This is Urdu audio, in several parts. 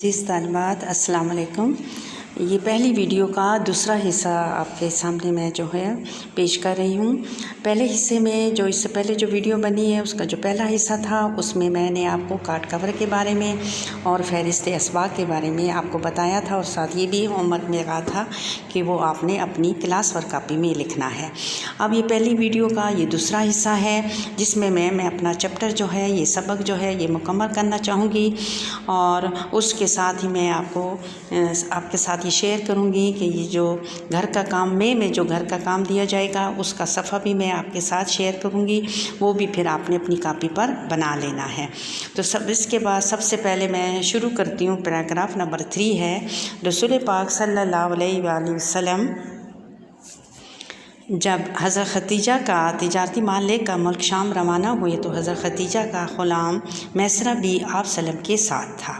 عزیز طالبات السلام علیکم۔ یہ پہلی ویڈیو کا دوسرا حصہ آپ کے سامنے میں جو ہے پیش کر رہی ہوں۔ پہلے حصے میں جو اس سے پہلے جو ویڈیو بنی ہے اس کا جو پہلا حصہ تھا اس میں میں نے آپ کو کارڈ کور کے بارے میں اور فہرست اسباق کے بارے میں آپ کو بتایا تھا، اور ساتھ یہ بھی ہوم ورک میں کہا تھا کہ وہ آپ نے اپنی کلاس ورک کاپی میں لکھنا ہے۔ اب یہ پہلی ویڈیو کا یہ دوسرا حصہ ہے جس میں میں اپنا چیپٹر جو ہے یہ سبق جو ہے یہ مکمل کرنا چاہوں گی، اور اس کے ساتھ ہی میں آپ کے ساتھ یہ شیئر کروں گی کہ یہ جو گھر کا کام میں جو گھر کا کام دیا جائے گا اس کا صفحہ بھی میں آپ کے ساتھ شیئر کروں گی، وہ بھی پھر آپ نے اپنی کاپی پر بنا لینا ہے۔ تو اس کے بعد سب سے پہلے میں شروع کرتی ہوں، پیراگراف نمبر 3 ہے۔ رسول پاک صلی اللہ علیہ وآلہ وسلم جب حضرت خدیجہ کا تجارتی مال لے کر ملک شام روانہ ہوئے تو حضرت خدیجہ کا غلام میسرہ بھی آپ سلم کے ساتھ تھا۔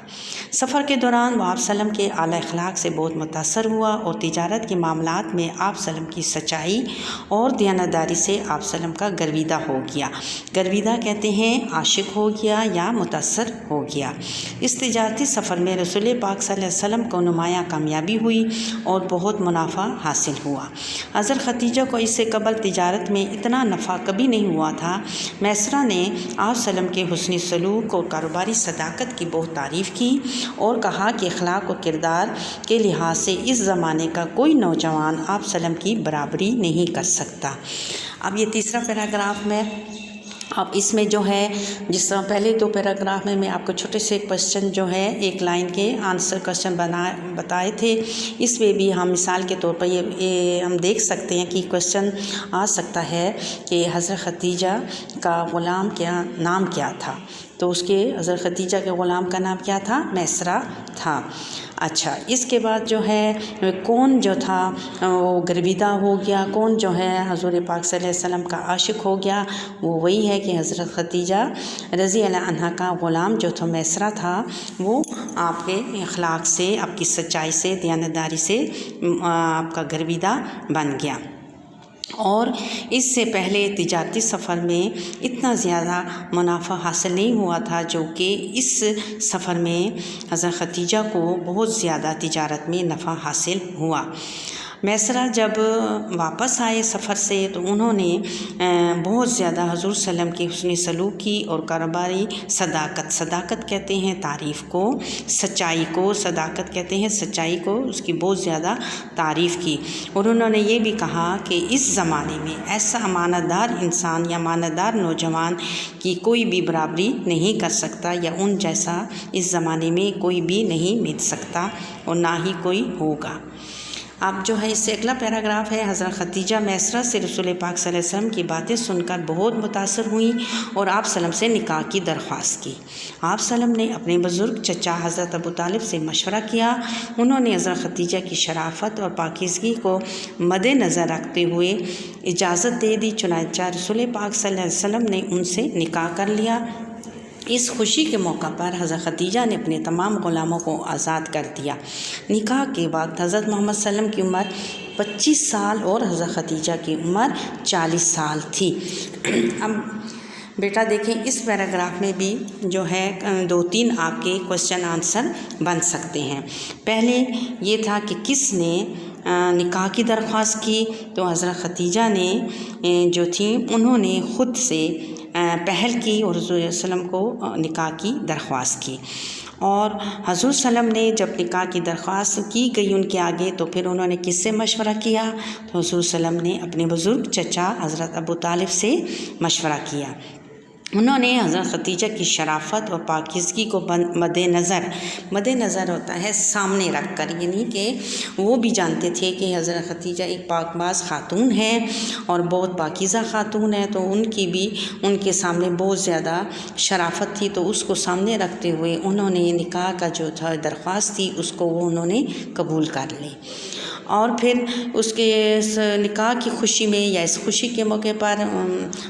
سفر کے دوران وہ آپ سلم کے اعلیٰ اخلاق سے بہت متاثر ہوا اور تجارت کے معاملات میں آپ سلم کی سچائی اور دیانتداری سے آپ سلم کا گرویدہ ہو گیا۔ گرویدہ کہتے ہیں عاشق ہو گیا یا متاثر ہو گیا۔ اس تجارتی سفر میں رسول پاک صلی اللہ علیہ وسلم کو نمایاں کامیابی ہوئی اور بہت منافع حاصل ہوا۔ حضرت خدیجہ کو اس سے قبل تجارت میں اتنا نفع کبھی نہیں ہوا تھا۔ میسرہ نے آپ سلم کے حسن سلوک اور کاروباری صداقت کی بہت تعریف کی اور کہا کہ اخلاق و کردار کے لحاظ سے اس زمانے کا کوئی نوجوان آپ سلم کی برابری نہیں کر سکتا۔ اب یہ تیسرا پیراگراف میں اب اس میں جو ہے جس طرح پہلے 2 پیراگراف میں آپ کو چھوٹے سے کوشچن جو ہے ایک لائن کے آنسر کوشچن بتائے تھے، اس میں بھی ہم مثال کے طور پر یہ ہم دیکھ سکتے ہیں کہ کوشچن آ سکتا ہے کہ حضرت خدیجہ کا غلام نام کیا تھا، تو اس کے حضرت خدیجہ کے غلام کا نام کیا تھا؟ میسرہ تھا۔ اچھا، اس کے بعد جو ہے کون جو تھا وہ گرویدہ ہو گیا، کون جو ہے حضور پاک صلی اللہ علیہ وسلم کا عاشق ہو گیا؟ وہ وہی ہے کہ حضرت خدیجہ رضی اللہ عنہا کا غلام جو تھا میسرہ تھا، وہ آپ کے اخلاق سے، آپ کی سچائی سے، دیانتداری سے آپ کا گرویدہ بن گیا۔ اور اس سے پہلے تجارتی سفر میں اتنا زیادہ منافع حاصل نہیں ہوا تھا جو کہ اس سفر میں حضرت خدیجہ کو بہت زیادہ تجارت میں نفع حاصل ہوا۔ میسرہ جب واپس آئے سفر سے تو انہوں نے بہت زیادہ حضور صلی اللہ علیہ وسلم کی حسن سلوک کی اور کاروباری صداقت کہتے ہیں تعریف کو، سچائی کو صداقت کہتے ہیں سچائی کو، اس کی بہت زیادہ تعریف کی، اور انہوں نے یہ بھی کہا کہ اس زمانے میں ایسا امانت دار انسان یا امانت دار نوجوان کی کوئی بھی برابری نہیں کر سکتا، یا ان جیسا اس زمانے میں کوئی بھی نہیں مل سکتا اور نہ ہی کوئی ہوگا۔ اب جو ہے اس سے اگلا پیراگراف ہے، حضرت خدیجہ میسرہ سے رسول پاک صلی اللہ علیہ وسلم کی باتیں سن کر بہت متاثر ہوئیں اور آپ سلم سے نکاح کی درخواست کی۔ آپ سلم نے اپنے بزرگ چچا حضرت ابو طالب سے مشورہ کیا۔ انہوں نے حضرت خدیجہ کی شرافت اور پاکیزگی کو مد نظر رکھتے ہوئے اجازت دے دی، چنانچہ رسول پاک صلی اللہ علیہ وسلم نے ان سے نکاح کر لیا۔ اس خوشی کے موقع پر حضرت خدیجہ نے اپنے تمام غلاموں کو آزاد کر دیا۔ نکاح کے وقت حضرت محمد صلی اللہ علیہ وسلم کی عمر 25 سال اور حضرت خدیجہ کی عمر 40 سال تھی۔ اب بیٹا دیکھیں اس پیراگراف میں بھی جو ہے 2-3 آپ کے کوشچن آنسر بن سکتے ہیں۔ پہلے یہ تھا کہ کس نے نکاح کی درخواست کی، تو حضرت خدیجہ نے جو تھیں انہوں نے خود سے پہل کی اور حضور صلی اللہ علیہ وسلم کو نکاح کی درخواست کی، اور حضور صلی اللہ علیہ وسلم نے جب نکاح کی درخواست کی گئی ان کے آگے تو پھر انہوں نے کس سے مشورہ کیا؟ تو حضور صلی اللہ علیہ وسلم نے اپنے بزرگ چچا حضرت ابو طالب سے مشورہ کیا۔ انہوں نے حضرت خدیجہ کی شرافت اور پاکیزگی کو مد نظر ہوتا ہے سامنے رکھ کر، یعنی کہ وہ بھی جانتے تھے کہ حضرت خدیجہ ایک پاک باز خاتون ہے اور بہت پاکیزہ خاتون ہے، تو ان کی بھی ان کے سامنے بہت زیادہ شرافت تھی، تو اس کو سامنے رکھتے ہوئے انہوں نے نکاح کا جو تھا درخواست تھی اس کو وہ انہوں نے قبول کر لی۔ اور پھر اس کے اس نکاح کی خوشی میں یا اس خوشی کے موقع پر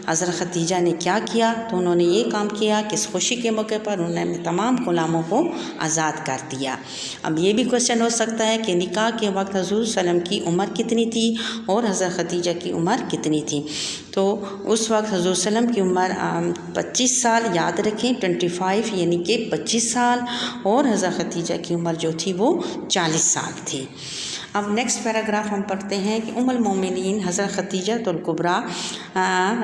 حضرت خدیجہ نے کیا کیا؟ تو انہوں نے یہ کام کیا کہ اس خوشی کے موقع پر انہوں نے تمام غلاموں کو آزاد کر دیا۔ اب یہ بھی کوشچن ہو سکتا ہے کہ نکاح کے وقت حضور صلی اللہ علیہ وسلم کی عمر کتنی تھی اور حضرت خدیجہ کی عمر کتنی تھی؟ تو اس وقت حضور صلی اللہ علیہ وسلم کی عمر 25 سال، یاد رکھیں 25 یعنی کہ 25 سال، اور حضرت خدیجہ کی عمر جو تھی وہ 40 سال تھی۔ اب نیکسٹ پیراگراف ہم پڑھتے ہیں کہ ام المومنین حضرت خدیجہ الکبریٰ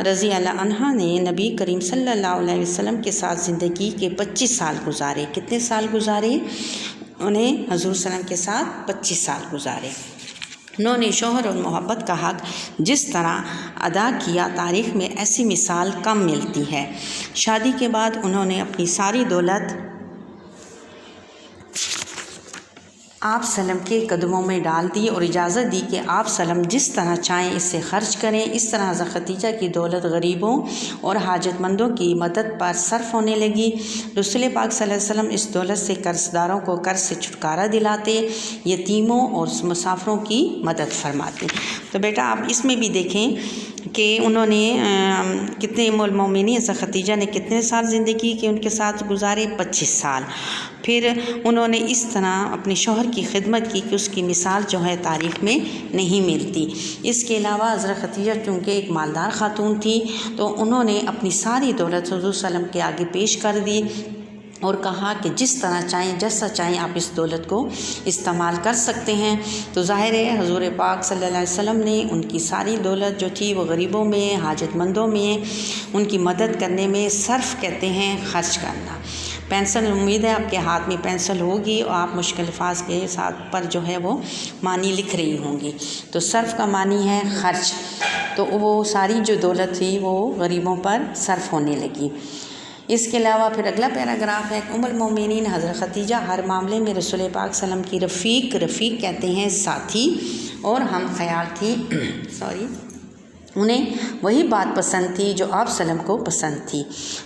رضی اللہ عنہا نے نبی کریم صلی اللہ علیہ وسلم کے ساتھ زندگی کے 25 سال گزارے۔ کتنے سال گزارے؟ انہیں حضور صلی اللہ علیہ وسلم کے ساتھ 25 سال گزارے۔ انہوں نے شوہر اور محبت کا حق جس طرح ادا کیا، تاریخ میں ایسی مثال کم ملتی ہے۔ شادی کے بعد انہوں نے اپنی ساری دولت آپ صلی اللہ علیہ وسلم کے قدموں میں ڈال دی اور اجازت دی کہ آپ صلی اللہ علیہ وسلم جس طرح چاہیں اس سے خرچ کریں۔ اس طرح حضرت خدیجہ کی دولت غریبوں اور حاجت مندوں کی مدد پر صرف ہونے لگی۔ رسول پاک صلی اللہ علیہ وسلم اس دولت سے قرض داروں کو قرض سے چھٹکارا دلاتے، یتیموں اور مسافروں کی مدد فرماتے۔ تو بیٹا آپ اس میں بھی دیکھیں کہ انہوں نے کتنے ام المومنین حضرت خدیجہ نے کتنے سال زندگی کے ان کے ساتھ گزارے؟ 25 سال۔ پھر انہوں نے اس طرح اپنے شوہر کی خدمت کی کہ اس کی مثال جو ہے تاریخ میں نہیں ملتی۔ اس کے علاوہ حضرت خدیجہ چونکہ ایک مالدار خاتون تھی تو انہوں نے اپنی ساری دولت حضور صلی اللہ علیہ وسلم کے آگے پیش کر دی اور کہا کہ جس طرح چاہیں جیسا چاہیں آپ اس دولت کو استعمال کر سکتے ہیں۔ تو ظاہر ہے حضور پاک صلی اللہ علیہ وسلم نے ان کی ساری دولت جو تھی وہ غریبوں میں، حاجت مندوں میں، ان کی مدد کرنے میں صرف کہتے ہیں خرچ کرنا۔ پینسل، امید ہے آپ کے ہاتھ میں پینسل ہوگی اور آپ مشکل الفاظ کے ساتھ پر جو ہے وہ معنی لکھ رہی ہوں گی۔ تو صرف کا معنی ہے خرچ، تو وہ ساری جو دولت تھی وہ غریبوں پر صرف ہونے لگی۔ اس کے علاوہ پھر اگلا پیراگراف ہے ام المومنین حضرت خدیجہ ہر معاملے میں رسول پاک صلی اللہ علیہ وسلم کی رفیق کہتے ہیں ساتھی اور ہم خیال تھی انہیں وہی بات پسند تھی جو آپ صلی اللہ علیہ وسلم کو پسند تھی۔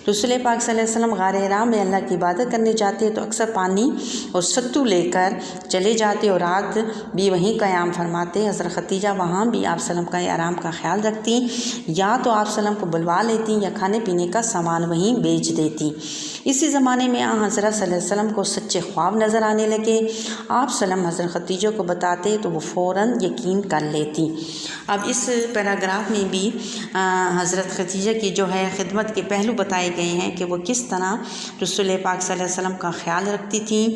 رسول پاک صلی اللہ علیہ وسلم غار حرا میں اللہ کی عبادت کرنے جاتے تو اکثر پانی اور ستو لے کر چلے جاتے اور رات بھی وہیں قیام فرماتے۔ حضرت خدیجہ وہاں بھی آپ صلی اللہ علیہ وسلم کا آرام کا خیال رکھتی، یا تو آپ صلی اللہ علیہ وسلم کو بلوا لیتی یا کھانے پینے کا سامان وہیں بیچ دیتی۔ اسی زمانے میں حضرت صلی اللہ علیہ وسلم کو سچے خواب نظر آنے لگے۔ آپ صلی اللہ علیہ وسلم حضرت خدیجہ کو بتاتے تو وہ فوراً یقین کر لیتی۔ اب اس پیراگراف میں بھی حضرت خدیجہ کی جو ہے خدمت کے پہلو بتائے گئے ہیں کہ وہ کس طرح رسول پاک صلی اللہ علیہ وسلم کا خیال رکھتی تھیں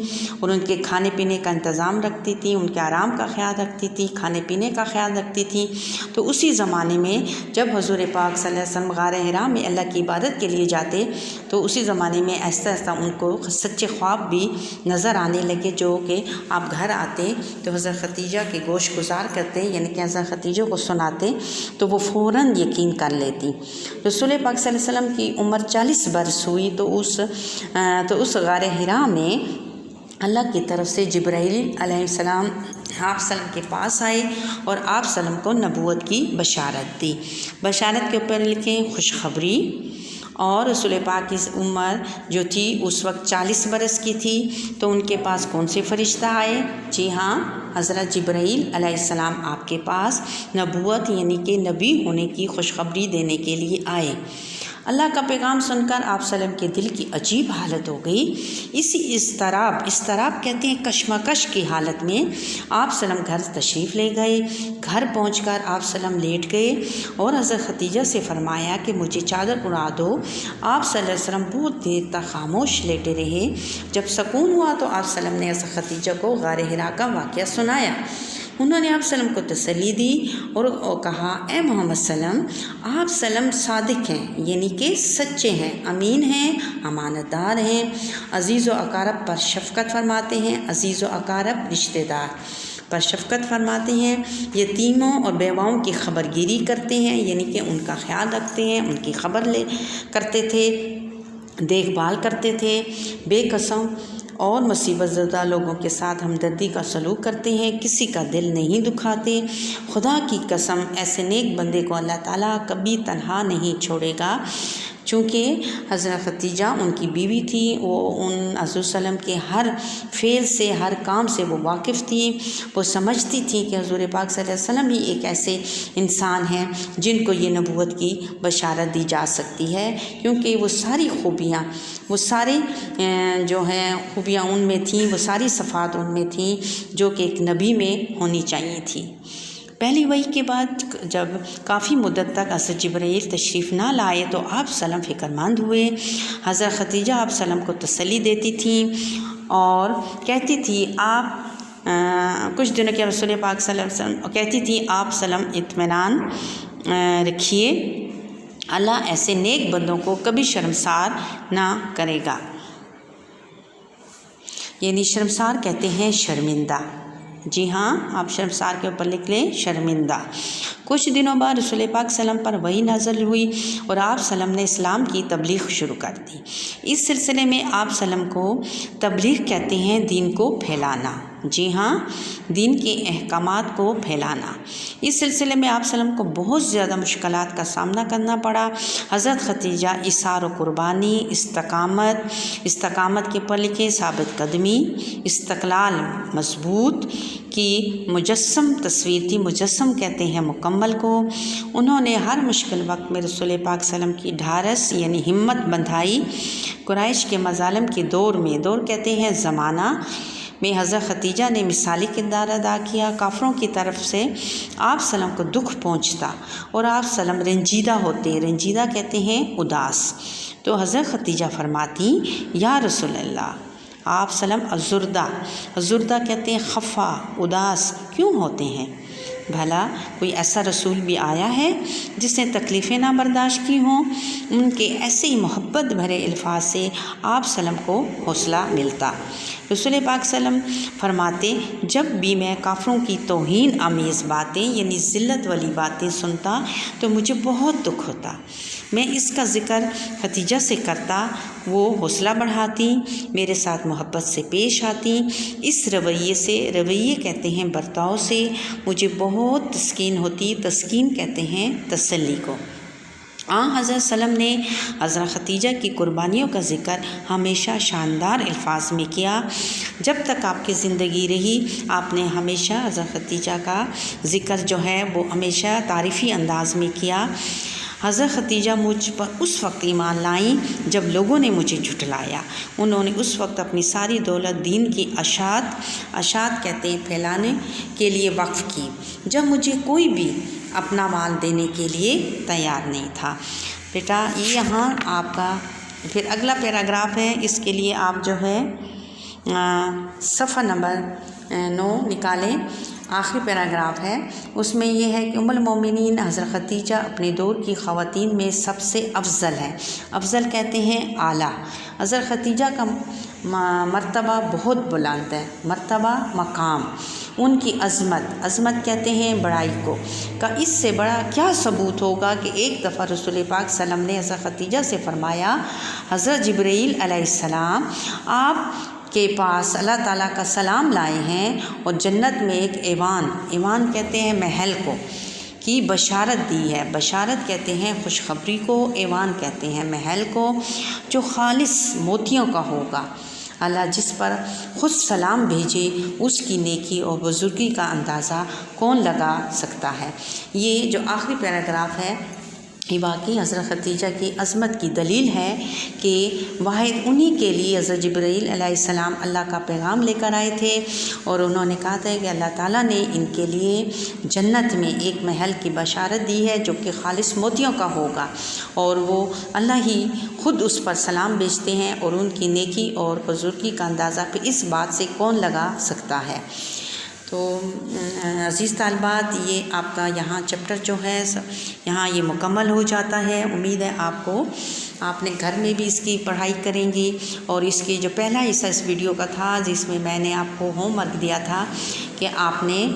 اور ان کے کھانے پینے کا انتظام رکھتی تھیں، ان کے آرام کا خیال رکھتی تھی، کھانے پینے کا خیال رکھتی تھیں۔ تو اسی زمانے میں جب حضور پاک صلی اللہ علیہ وسلم غار حرا میں اللہ کی عبادت کے لیے جاتے تو اسی زمانے میں آہستہ آہستہ ان کو سچے خواب بھی نظر آنے لگے، جو کہ آپ گھر آتے تو حضرت خدیجہ کے گوش گزار کرتے، یعنی کہ حضرت خدیجہ کو سناتے تو وہ فوراً یقین کر لیتی۔ رسول پاک صلی اللہ علیہ وسلم کی عمر 40 برس ہوئی تو اس غار حرا میں اللہ کی طرف سے جبرائیل علیہ السلام آپ صلی اللہ علیہ وسلم کے پاس آئے اور آپ صلی اللہ علیہ وسلم کو نبوت کی بشارت دی۔ بشارت کے اوپر لکھیں خوشخبری۔ اور رسول پاک کی عمر جو تھی اس وقت 40 برس کی تھی تو ان کے پاس کون سے فرشتہ آئے؟ جی ہاں، حضرت جبرائیل علیہ السلام آپ کے پاس نبوت یعنی کہ نبی ہونے کی خوشخبری دینے کے لیے آئے۔ اللہ کا پیغام سن کر آپ صلی اللہ علیہ وسلم کے دل کی عجیب حالت ہو گئی۔ اسی اضطراب کہتے ہیں کشمکش کی حالت میں آپ صلی اللہ علیہ وسلم گھر تشریف لے گئے۔ گھر پہنچ کر آپ صلی اللہ علیہ وسلم لیٹ گئے اور حضرت خدیجہ سے فرمایا کہ مجھے چادر اڑا دو۔ آپ صلی اللہ علیہ وسلم بہت دیر تک خاموش لیٹے رہے۔ جب سکون ہوا تو آپ صلی اللہ علیہ وسلم نے حضرت خدیجہ کو غار حرا کا واقعہ سنایا۔ انہوں نے آپ صلی اللہ علیہ وسلم کو تسلی دی اور کہا اے محمد صلی اللہ علیہ وسلم، آپ صلی اللہ علیہ وسلم صادق ہیں، یعنی کہ سچے ہیں، امین ہیں، امانت دار ہیں، عزیز و اقارب پر شفقت فرماتے ہیں، عزیز و اقارب رشتہ دار پر شفقت فرماتے ہیں، یتیموں اور بیواؤں کی خبرگیری کرتے ہیں، یعنی کہ ان کا خیال رکھتے ہیں، ان کی خبر کرتے تھے، دیکھ بھال کرتے تھے، بے قسم اور مصیبت زدہ لوگوں کے ساتھ ہمدردی کا سلوک کرتے ہیں، کسی کا دل نہیں دکھاتے۔ خدا کی قسم ایسے نیک بندے کو اللہ تعالیٰ کبھی تنہا نہیں چھوڑے گا۔ چونکہ حضرت ختیجہ ان کی بیوی تھی، وہ ان حضور صلی اللہ علیہ وسلم کے ہر فعل سے، ہر کام سے وہ واقف تھی، وہ سمجھتی تھی کہ حضور پاک صلی اللہ علیہ وسلم ہی ایک ایسے انسان ہیں جن کو یہ نبوت کی بشارت دی جا سکتی ہے، کیونکہ وہ ساری خوبیاں، وہ ساری جو ہیں خوبیاں ان میں تھیں، وہ ساری صفات ان میں تھیں جو کہ ایک نبی میں ہونی چاہیے تھی۔ پہلی وحی کے بعد جب کافی مدت تک حضرت جبرائیل تشریف نہ لائے تو آپ سلم فکر مند ہوئے۔ حضرت ختیجہ آپ سلم کو تسلی دیتی تھیں اور کہتی تھی آپ کچھ دنوں کے رسول پاک صلی اللہ علیہ وسلم کہتی تھی آپ سلم اطمینان رکھیے، اللہ ایسے نیک بندوں کو کبھی شرمسار نہ کرے گا۔ یعنی شرمسار کہتے ہیں شرمندہ، جی ہاں آپ شرمسار کے اوپر لکھ لیں شرمندہ۔ کچھ دنوں بعد رسول پاک صلی اللہ علیہ وسلم پر وحی نازل ہوئی اور آپ صلی اللہ علیہ وسلم نے اسلام کی تبلیغ شروع کر دی۔ اس سلسلے میں آپ صلی اللہ علیہ وسلم کو تبلیغ کہتے ہیں دین کو پھیلانا، جی ہاں دین کے احکامات کو پھیلانا۔ اس سلسلے میں آپ صلی اللہ علیہ وسلم کو بہت زیادہ مشکلات کا سامنا کرنا پڑا۔ حضرت ختیجہ اثار و قربانی، استقامت کے اوپر لکھے ثابت قدمی، استقلال مضبوط کی مجسم تصویر تھی، مجسم کہتے ہیں مکمل کو۔ انہوں نے ہر مشکل وقت میں رسول پاک صلی اللہ علیہ وسلم کی ڈھارس یعنی ہمت بندھائی۔ قریش کے مظالم کے دور میں، دور کہتے ہیں زمانہ میں، حضرت ختیجہ نے مثالی کردار ادا کیا۔ کافروں کی طرف سے آپ صلی اللہ علیہ وسلم کو دکھ پہنچتا اور آپ صلی اللہ علیہ وسلم رنجیدہ ہوتے، رنجیدہ کہتے ہیں اداس، تو حضرت ختیجہ فرماتی یا رسول اللہ آپ صلی اللہ علیہ وسلم ازردہ کہتے ہیں خفا، اداس کیوں ہوتے ہیں؟ بھلا کوئی ایسا رسول بھی آیا ہے جس نے تکلیفیں نہ برداشت کی ہوں؟ ان کے ایسے ہی محبت بھرے الفاظ سے آپ صلی اللہ علیہ وسلم کو حوصلہ ملتا۔ رسول پاک صلی اللہ علیہ وسلم فرماتے جب بھی میں کافروں کی توہین آمیز باتیں یعنی ذلت والی باتیں سنتا تو مجھے بہت دکھ ہوتا۔ میں اس کا ذکر ختیجہ سے کرتا، وہ حوصلہ بڑھاتی، میرے ساتھ محبت سے پیش آتی، اس رویے کہتے ہیں برتاؤ سے مجھے بہت تسکین ہوتی۔ تسکین کہتے ہیں تسلی کو۔ حضرت صلی اللہ علیہ وسلم نے حضرت ختیجہ کی قربانیوں کا ذکر ہمیشہ شاندار الفاظ میں کیا۔ جب تک آپ کی زندگی رہی آپ نے ہمیشہ حضرت ختیجہ کا ذکر جو ہے وہ ہمیشہ تعریفی انداز میں کیا۔ حضرت ختیجہ مجھ پر اس وقت ایمان لائیں جب لوگوں نے مجھے جھٹلایا۔ انہوں نے اس وقت اپنی ساری دولت دین کی اشاعت کہتے ہیں پھیلانے کے لیے وقف کی، جب مجھے کوئی بھی اپنا مال دینے کے لیے تیار نہیں تھا۔ بیٹا یہ یہاں آپ کا پھر اگلا پیراگراف ہے، اس کے لیے آپ جو ہے صفحہ نمبر 9 نکالیں، آخری پیراگراف ہے، اس میں یہ ہے کہ ام المومنین حضرت ختیجہ اپنے دور کی خواتین میں سب سے افضل ہے۔ افضل کہتے ہیں اعلیٰ۔ حضرت ختیجہ کا مرتبہ بہت بلند ہے، مرتبہ مقام، ان کی عظمت کہتے ہیں بڑائی کو، کا اس سے بڑا کیا ثبوت ہوگا کہ ایک دفعہ رسول پاک صلی اللہ علیہ وسلم نے حضرت ختیجہ سے فرمایا حضرت جبرائیل علیہ السلام آپ کے پاس اللہ تعالیٰ کا سلام لائے ہیں اور جنت میں ایک ایوان کہتے ہیں محل کو کی بشارت دی ہے۔ بشارت کہتے ہیں خوشخبری کو، ایوان کہتے ہیں محل کو، جو خالص موتیوں کا ہوگا۔ اللہ جس پر خود سلام بھیجے اس کی نیکی اور بزرگی کا اندازہ کون لگا سکتا ہے۔ یہ جو آخری پیراگراف ہے یہ واقعی حضرت ختیجہ کی عظمت کی دلیل ہے کہ واحد انہی کے لیے حضرت جبرائیل علیہ السلام اللہ کا پیغام لے کر آئے تھے اور انہوں نے کہا تھا کہ اللہ تعالیٰ نے ان کے لیے جنت میں ایک محل کی بشارت دی ہے جو کہ خالص موتیوں کا ہوگا، اور وہ اللہ ہی خود اس پر سلام بھیجتے ہیں، اور ان کی نیکی اور بزرگی کا اندازہ پھر اس بات سے کون لگا سکتا ہے۔ تو عزیز طالبات یہ آپ کا یہاں چیپٹر جو ہے یہاں یہ مکمل ہو جاتا ہے۔ امید ہے آپ نے گھر میں بھی اس کی پڑھائی کریں گی، اور اس کی جو پہلا حصہ اس ویڈیو کا تھا جس میں میں نے آپ کو ہوم ورک دیا تھا کہ آپ نے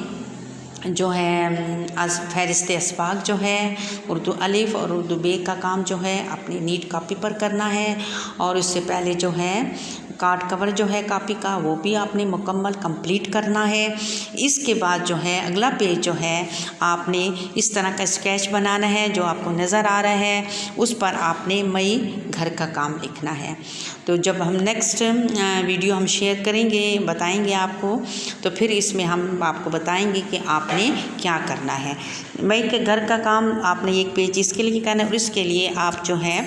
جو ہے فہرست اسباق جو ہے اردو الف اور اردو بے کا کام جو ہے اپنی نیٹ کاپی پر کرنا ہے، اور اس سے پہلے جو ہے کارڈ کور جو ہے کاپی کا وہ بھی آپ نے مکمل کمپلیٹ کرنا ہے۔ اس کے بعد جو ہے اگلا پیج جو ہے آپ نے اس طرح کا اسکیچ بنانا ہے جو آپ کو نظر آ رہا ہے، اس پر آپ نے مئی گھر کا کام لکھنا ہے۔ تو جب ہم نیکسٹ ویڈیو ہم شیئر کریں گے، بتائیں گے آپ کو، تو پھر اس میں ہم آپ کو بتائیں گے کہ آپ نے کیا کرنا ہے۔ مئی کے گھر کا کام آپ نے ایک پیج اس کے لیے کرنا ہے، اور اس کے لیے آپ جو ہے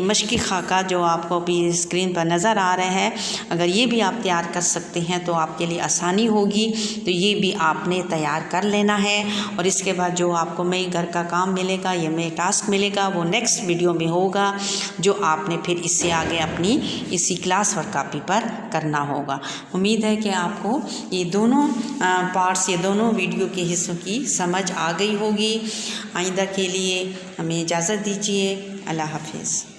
مشقی خاکہ جو آپ کو بھی اسکرین پر نظر آ رہا ہے، اگر یہ بھی آپ تیار کر سکتے ہیں تو آپ کے لیے آسانی ہوگی، تو یہ بھی آپ نے تیار کر لینا ہے۔ اور اس کے بعد جو آپ کو مئی گھر کا کام ملے گا یا مئی ٹاسک ملے گا وہ نیکسٹ ویڈیو میں ہوگا، جو آپ نے پھر اس سے آگے اپنی اسی کلاس ورک کاپی پر کرنا ہوگا۔ امید ہے کہ آپ کو یہ دونوں پارٹس، یہ دونوں ویڈیو کے حصوں کی سمجھ آ گئی ہوگی۔ آئندہ کے لیے ہمیں اجازت دیجیے۔ اللہ حافظ۔